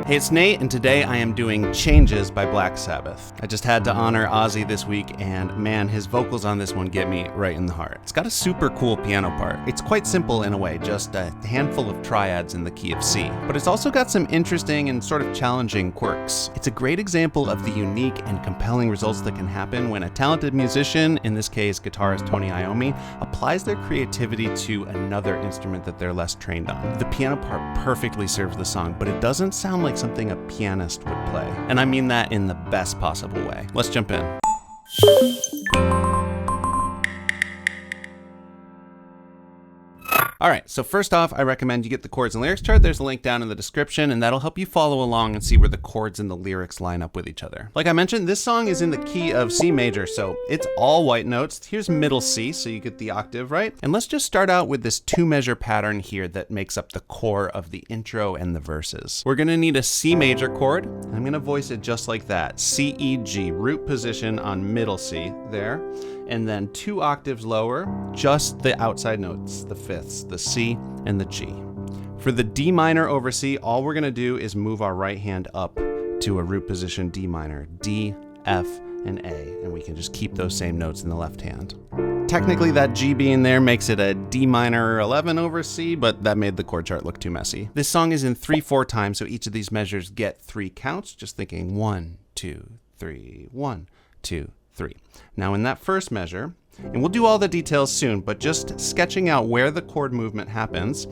Hey, it's Nate, and today I am doing Changes by Black Sabbath. I just had to honor Ozzy this week, and man, his vocals on this one get me right in the heart. It's got a super cool piano part. It's quite simple in a way, just a handful of triads in the key of C. But it's also got some interesting and sort of challenging quirks. It's a great example of the unique and compelling results that can happen when a talented musician, in this case guitarist Tony Iommi, applies their creativity to another instrument that they're less trained on. The piano part perfectly serves the song, but it doesn't sound like something a pianist would play. And I mean that in the best possible way. Let's jump in. Alright, so first off, I recommend you get the chords and lyrics chart. There's a link down in the description, and that'll help you follow along and see where the chords and the lyrics line up with each other. Like I mentioned, this song is in the key of C major, so it's all white notes. Here's middle C, so you get the octave right. And let's just start out with this 2-measure pattern here that makes up the core of the intro and the verses. We're gonna need a C major chord. I'm gonna voice it just like that. C, E, G, root position on middle C there. And then 2 octaves lower, just the outside notes, the fifths, the C and the G. For the D minor over C, all we're gonna do is move our right hand up to a root position D minor, D, F, and A, and we can just keep those same notes in the left hand. Technically that G being there makes it a D minor 11 over C, but that made the chord chart look too messy. This song is in 3/4 time, so each of these measures get 3 counts, just thinking 1, 2, 3, 1, 2, 3. Now in that first measure, and we'll do all the details soon, but just sketching out where the chord movement happens,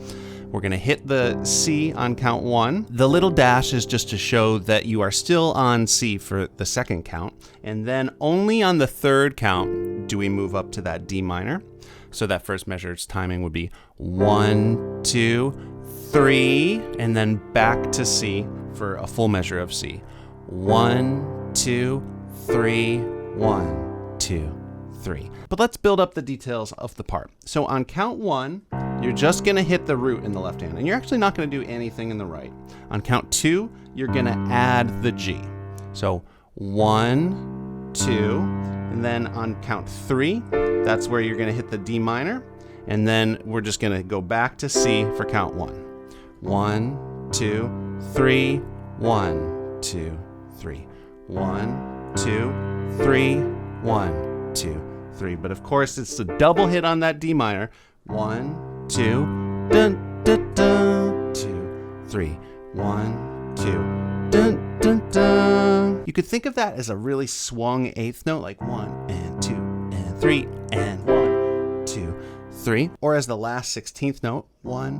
we're gonna hit the C on count 1. The little dash is just to show that you are still on C for the second count, and then only on the third count do we move up to that D minor. So that first measure's timing would be 1, 2, 3, and then back to C for a full measure of C. 1, 2, 3, 1, 2, 3. But let's build up the details of the part. So on count 1, you're just gonna hit the root in the left hand, and you're actually not gonna do anything in the right. On count 2, you're gonna add the G. So 1, 2, and then on count 3, that's where you're gonna hit the D minor, and then we're just gonna go back to C for count 1. 1, 2, 3, 1, 2, 3. 1, 2, 3, 1, 2, 3. But of course, it's the double hit on that D minor. 1, 2, dun, dun, dun, 2, 3. 1, 2, dun, dun, dun. You could think of that as a really swung 8th note, like 1 and 2 and 3 and 1, 2, 3. Or as the last 16th note, 1,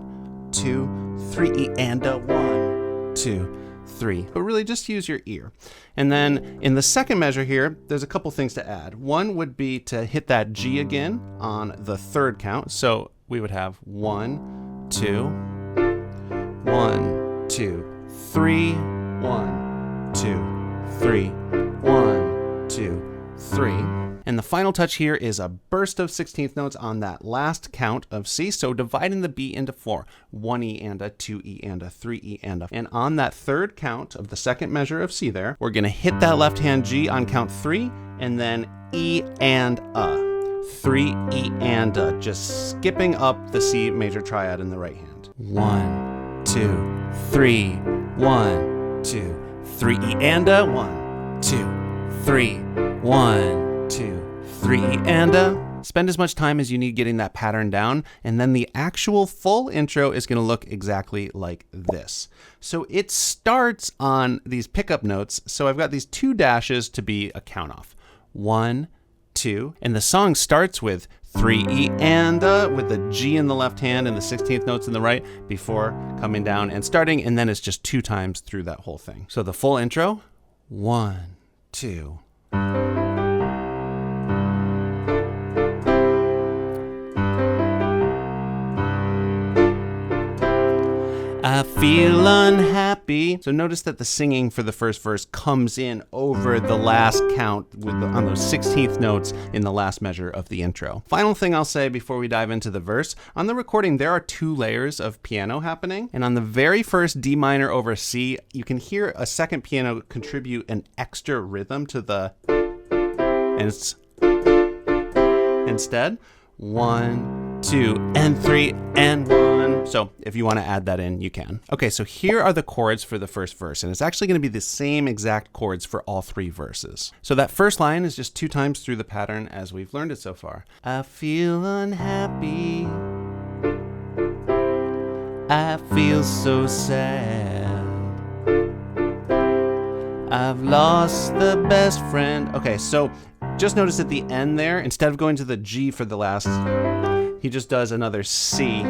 2, 3, E and a 1, 2, 3. But really just use your ear. And then in the second measure here, there's a couple things to add. One would be to hit that G again on the third count. So we would have 1, 2, 1, 2, 3, 1, 2, 3, 1, 2, 3. And the final touch here is a burst of 16th notes on that last count of C. So dividing the beat into 4, 1 E and a, 2 E and a, 3 E and a. And on that third count of the second measure of C there, we're gonna hit that left hand G on count 3, and then E and a. 3 E and a, just skipping up the C major triad in the right hand. 1, 2, 3, 1, 2, 3 E and a, 1, 2, 3, 1, 2, 3, and spend as much time as you need getting that pattern down, and then the actual full intro is going to look exactly like this. So it starts on these pickup notes, so I've got these 2 dashes to be a count off. 1, 2, and the song starts with 3 E and with the G in the left hand and the 16th notes in the right before coming down and starting, and then it's just 2 times through that whole thing. So the full intro, 1, 2. I feel unhappy. So notice that the singing for the first verse comes in over the last count on those 16th notes in the last measure of the intro. Final thing I'll say before we dive into the verse, on the recording there are 2 layers of piano happening, and on the very first D minor over C, you can hear a second piano contribute an extra rhythm to the, and it's instead 1, 2, and 3, and 1, So if you want to add that in, you can. Okay, so here are the chords for the first verse, and it's actually going to be the same exact chords for all 3 verses. So that first line is just 2 times through the pattern as we've learned it so far. I feel unhappy. I feel so sad. I've lost the best friend. Okay, so just notice at the end there, instead of going to the G for the last, he just does another C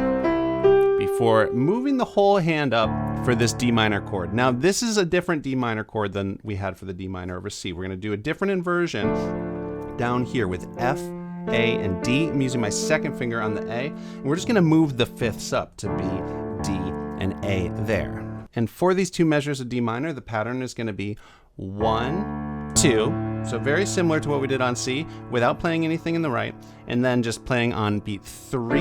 before moving the whole hand up for this D minor chord. Now, this is a different D minor chord than we had for the D minor over C. We're going to do a different inversion down here with F, A, and D. I'm using my second finger on the A, and we're just going to move the fifths up to B, D, and A there. And for these 2 measures of D minor, the pattern is going to be 1, 2, so very similar to what we did on C, without playing anything in the right, and then just playing on beat 3,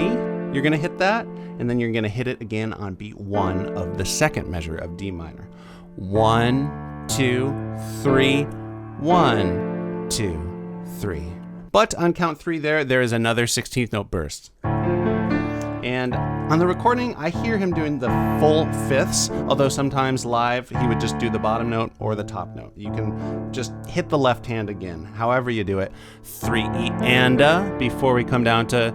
you're going to hit that, and then you're going to hit it again on beat 1 of the second measure of D minor. 1, 2, 3, 1, 2, 3. But on count 3 there is another 16th note burst. And on the recording, I hear him doing the full fifths, although sometimes live he would just do the bottom note or the top note. You can just hit the left hand again, however you do it. 3 E and A before we come down to.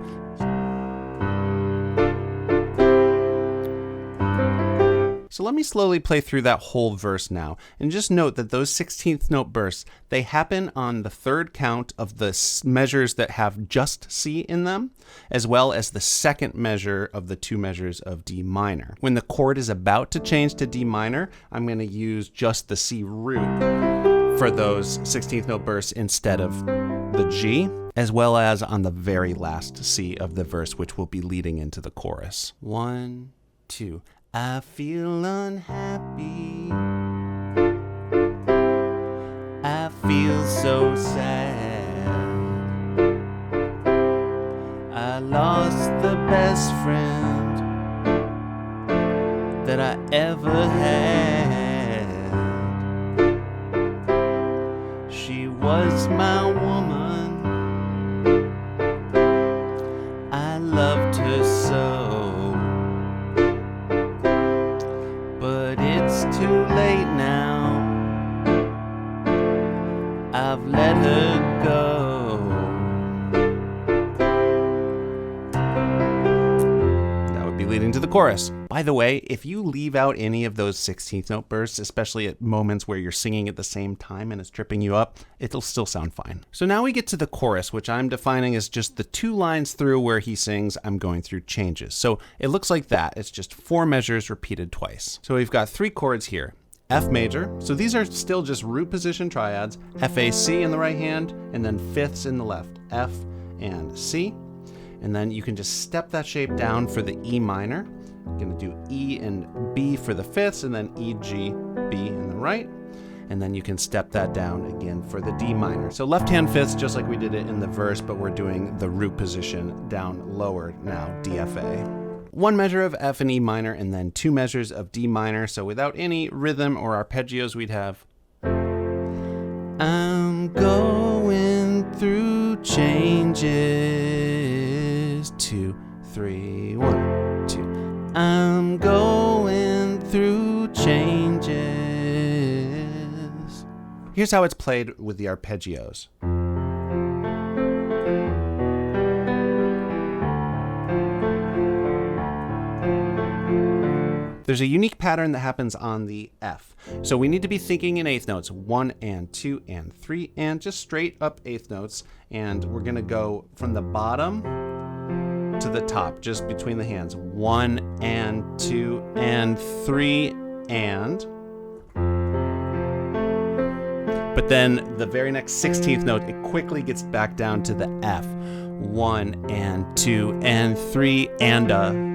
So let me slowly play through that whole verse now, and just note that those 16th note bursts, they happen on the 3rd count of the measures that have just C in them, as well as the 2nd measure of the 2 measures of D minor. When the chord is about to change to D minor, I'm going to use just the C root for those 16th note bursts instead of the G, as well as on the very last C of the verse, which will be leading into the chorus. 1, 2. I feel unhappy. I feel so sad. I lost the best friend that I ever had. She was my woman. I loved her so. But it's too late now. I've let her go. That would be leading to the chorus. By the way, if you leave out any of those 16th note bursts, especially at moments where you're singing at the same time and it's tripping you up, it'll still sound fine. So now we get to the chorus, which I'm defining as just the 2 lines through where he sings, I'm going through changes. So it looks like that. It's just 4 measures repeated twice. So we've got 3 chords here. F major, so these are still just root position triads, F, A, C in the right hand, and then fifths in the left, F and C. And then you can just step that shape down for the E minor. You're gonna do E and B for the fifths, and then E, G, B in the right. And then you can step that down again for the D minor. So left hand fifths, just like we did it in the verse, but we're doing the root position down lower now, D, F, A. 1 measure of F and E minor, and then 2 measures of D minor. So without any rhythm or arpeggios, we'd have I'm going through changes. 2, 3, 1, 2. I'm going through changes. Here's how it's played with the arpeggios. There's a unique pattern that happens on the F. So we need to be thinking in eighth notes, 1 and 2 and 3, and just straight up eighth notes. And we're gonna go from the bottom to the top, just between the hands. 1 and 2 and 3 and. But then the very next 16th note, it quickly gets back down to the F. 1 and 2 and 3 and a.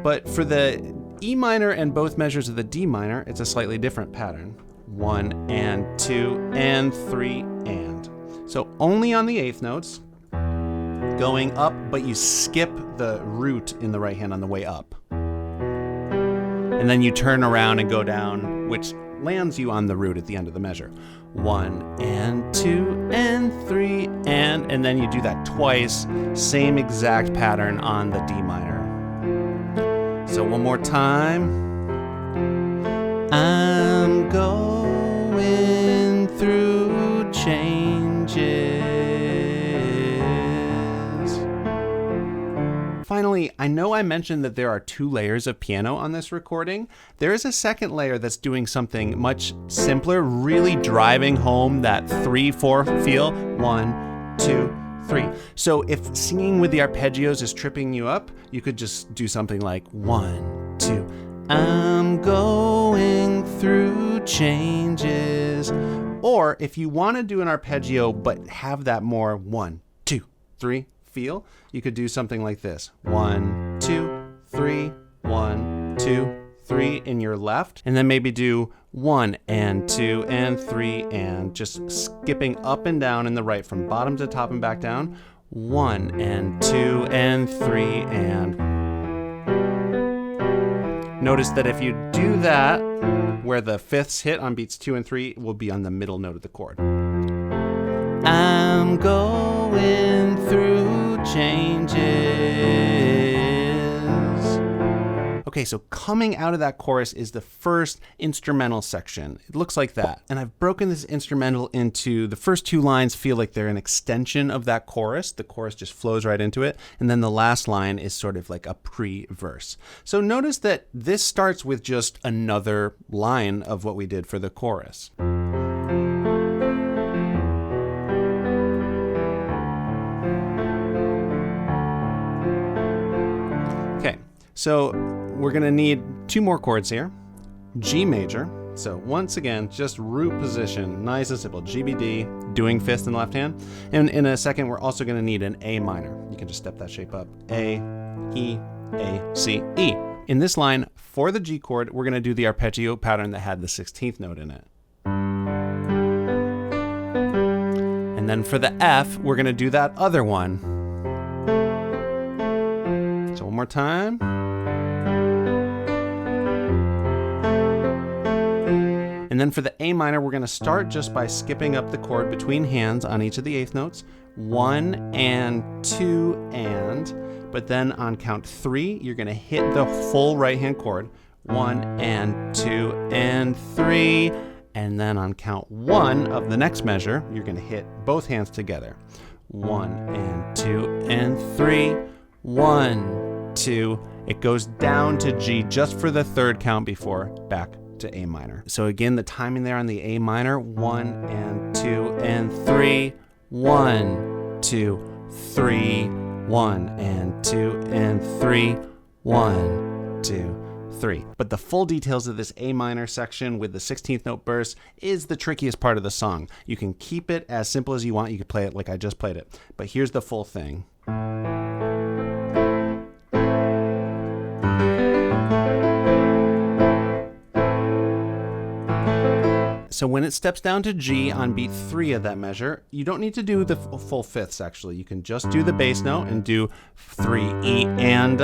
But for the E minor and both measures of the D minor, it's a slightly different pattern. 1 and 2 and 3 and. So only on the eighth notes, going up, but you skip the root in the right hand on the way up. And then you turn around and go down, which lands you on the root at the end of the measure. 1 and 2 and 3 and then you do that twice, same exact pattern on the D minor. So one more time. I'm going through changes. Finally, I know I mentioned that there are 2 layers of piano on this recording. There is a second layer that's doing something much simpler, really driving home that 3-4 feel. 1, 2, 3. So if singing with the arpeggios is tripping you up, you could just do something like 1, 2. I'm going through changes. Or if you want to do an arpeggio but have that more 1, 2, 3 feel, you could do something like this. 1, 2, 3, 1, 2, 3 in your left, and then maybe do 1 and 2 and 3 and just skipping up and down in the right from bottom to top and back down. 1 and 2 and 3 and. Notice that if you do that, where the fifths hit on beats 2 and 3 will be on the middle note of the chord. I'm going through changes. Okay, so coming out of that chorus is the first instrumental section. It looks like that. And I've broken this instrumental into the first 2 lines feel like they're an extension of that chorus. The chorus just flows right into it. And then the last line is sort of like a pre-verse. So notice that this starts with just another line of what we did for the chorus. Okay, so we're going to need 2 more chords here. G major. So once again, just root position, nice and simple. G, B, D, doing 5th in the left hand. And in a second, we're also going to need an A minor. You can just step that shape up. A, E, A, C, E. In this line, for the G chord, we're going to do the arpeggio pattern that had the 16th note in it. And then for the F, we're going to do that other one. So one more time. And then for the A minor, we're going to start just by skipping up the chord between hands on each of the 8th notes. 1 and 2 and, but then on count 3, you're going to hit the full right hand chord. 1 and 2 and 3. And then on count 1 of the next measure, you're going to hit both hands together. 1 and 2 and 3. 1, 2. It goes down to G just for the 3rd count before back to A minor. So again, the timing there on the A minor, 1 and 2 and 3, 1, 2, 3, 1 and 2 and 3, 1, 2, 3. But the full details of this A minor section with the 16th note burst is the trickiest part of the song. You can keep it as simple as you want. You can play it like I just played it. But here's the full thing. So when it steps down to G on beat 3 of that measure, you don't need to do the full 5ths actually. You can just do the bass note and do 3, E, and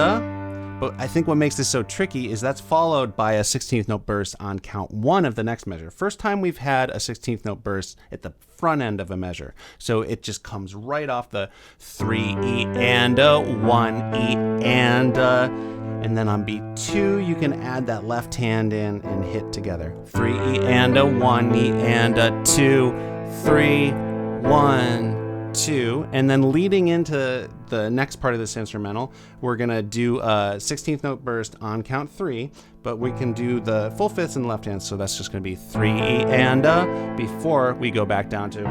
But I think what makes this so tricky is that's followed by a 16th note burst on count 1 of the next measure. First time we've had a 16th note burst at the front end of a measure. So it just comes right off the 3, E, and 1, E, and then on beat 2, you can add that left hand in and hit together. 3, E, and 1, E, and 2, 3, 1, 2. And then leading into the next part of this instrumental, we're going to do a 16th note burst on count 3, but we can do the full 5ths in the left hand. So that's just going to be 3, E, and before we go back down to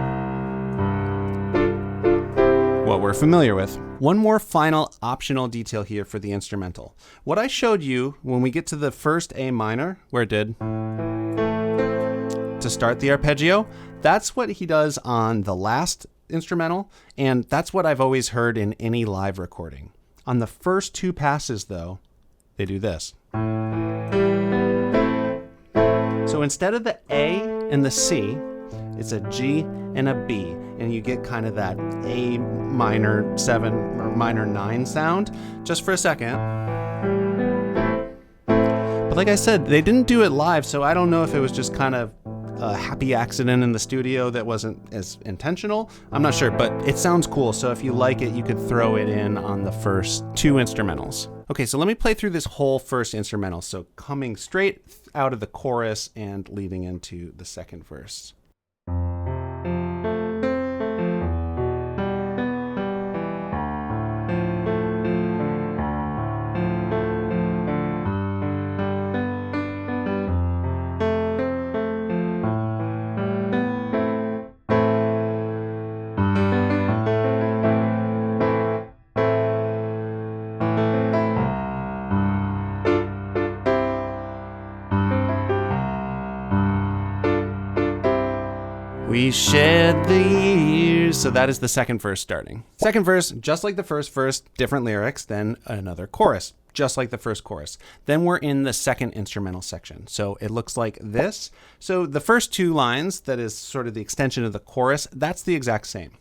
what we're familiar with. One more final optional detail here for the instrumental. What I showed you when we get to the first A minor, where it did to start the arpeggio, that's what he does on the last instrumental, and that's what I've always heard in any live recording. On the first 2 passes, though, they do this. So instead of the A and the C, it's a G and a B, and you get kind of that A minor 7 or minor 9 sound just for a second. But Like I said, they didn't do it live, so I don't know if it was just kind of a happy accident in the studio that wasn't as intentional. I'm not sure, but it sounds cool. So if you like it, you could throw it in on the first 2 instrumentals. Okay, so let me play through this whole first instrumental. So coming straight out of the chorus and leading into the second verse. We shed the years. So that is the second verse starting. Second verse, just like the first verse, different lyrics, then another chorus, just like the first chorus. Then we're in the second instrumental section. So it looks like this. So the first 2 lines, that is sort of the extension of the chorus, that's the exact same.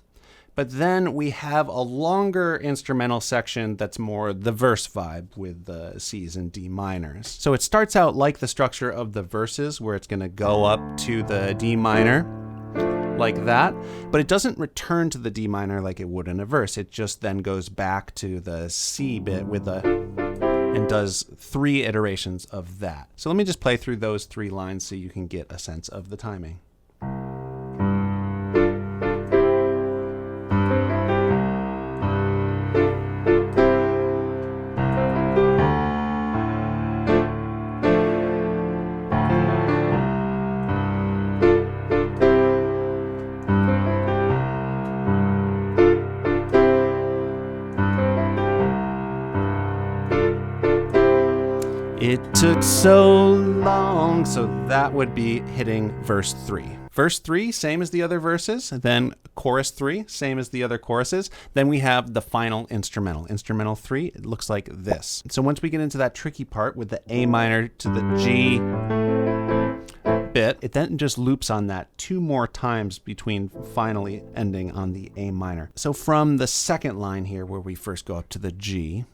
But then we have a longer instrumental section that's more the verse vibe with the C's and D minors. So it starts out like the structure of the verses, where it's going to go up to the D minor, like that, but it doesn't return to the D minor like it would in a verse. It just then goes back to the C bit with and does 3 iterations of that. So let me just play through those 3 lines so you can get a sense of the timing. 'It took so long.' So that would be hitting verse 3. Verse 3, same as the other verses. Then chorus 3, same as the other choruses. Then we have the final instrumental. Instrumental 3, it looks like this. So once we get into that tricky part with the A minor to the G bit, it then just loops on that 2 more times between finally ending on the A minor. So from the second line here, where we first go up to the G,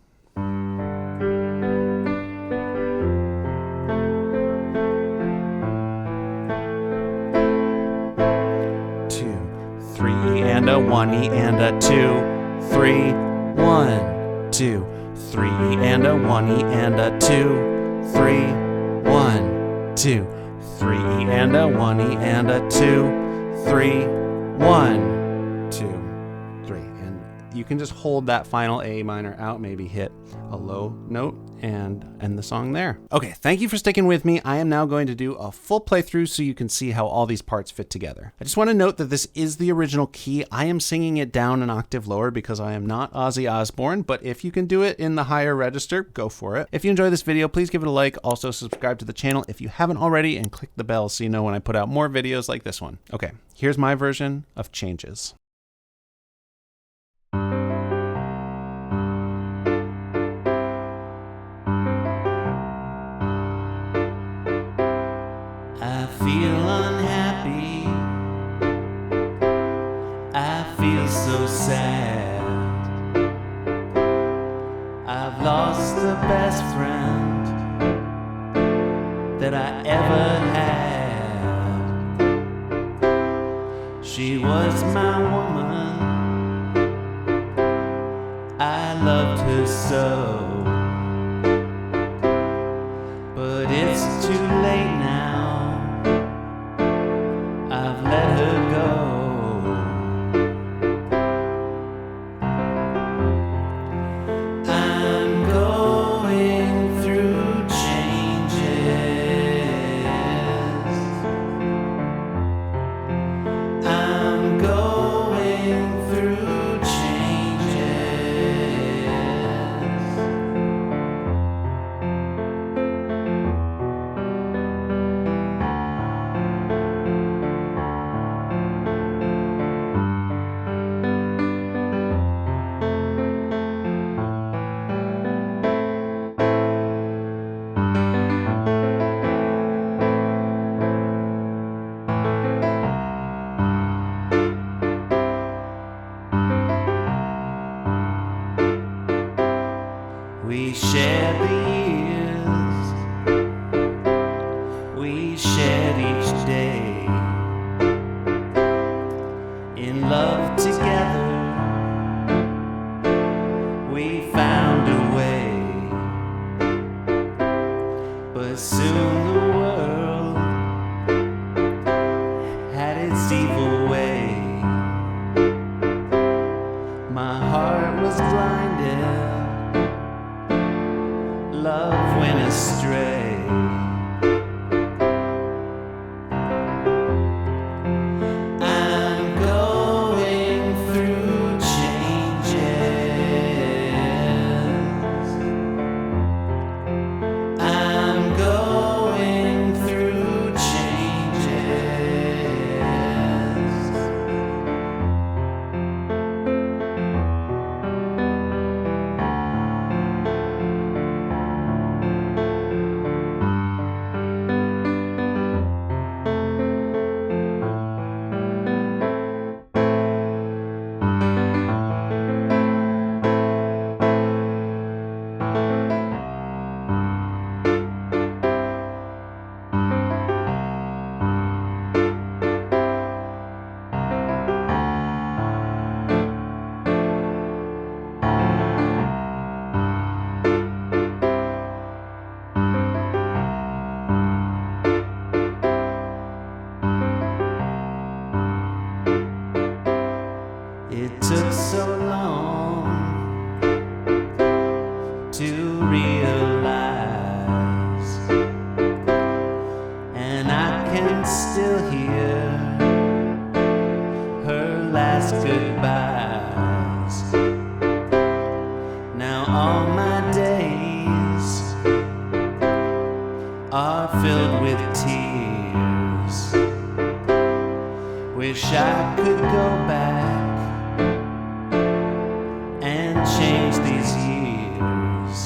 3 and a 1 E and a 2, 3, 1, 2, 3 and a 1 E and a 2, 3, 1, 2, 3 and a 1 E and a 2, 3, 1, 2, 3. And you can just hold that final A minor out, maybe hit a low note and end the song there. Okay, thank you for sticking with me. I am now going to do a full playthrough so you can see how all these parts fit together. I just want to note that this is the original key. I am singing it down an octave lower because I am not Ozzy Osbourne, but if you can do it in the higher register, go for it. If you enjoy this video, please give it a like. Also subscribe to the channel if you haven't already, and click the bell so you know when I put out more videos like this one. Okay, here's my version of Changes. I feel unhappy, I feel so sad, I've lost the best friend that I ever had. She was my woman, I loved her so, but it's too late now, I've let her go. I'm going through changes. I'm going through changes. We shared the years, But soon the world had its evil way. My heart was blinded, love went astray. I'm going through changes. I'm going through changes. It took so long to realize, and I can still hear her last goodbyes. Now all my days are filled with tears. Wish I could go back and change these years.